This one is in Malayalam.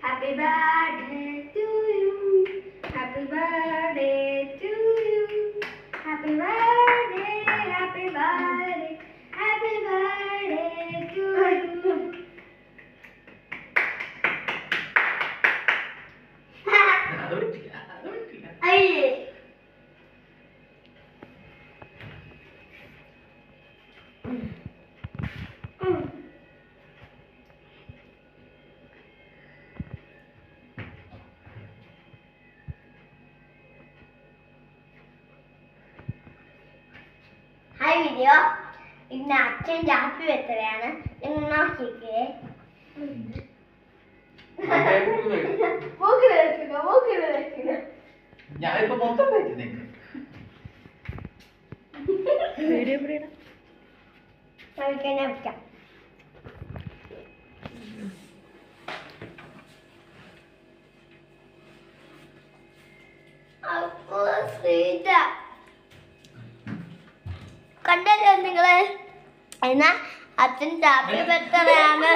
Happy birthday to you. Happy birthday to you. Happy birthday, happy birthday, happy birthday to you. അയ്യേ ഹായ് വീഡിയോ ഇന്ന് അച്ഛൻ ജാപ്പി വെച്ചതാണ് നിങ്ങൾ നോക്കിക്കേ ഞാനിപ്പോ മൊത്തം കഴിക്കുന്നേക്ക് കഴിക്കാൻ വെക്കാം കണ്ടല്ലോ നിങ്ങള് എന്നാ അച്ഛൻ ജാപ്പി വെച്ചതാണ്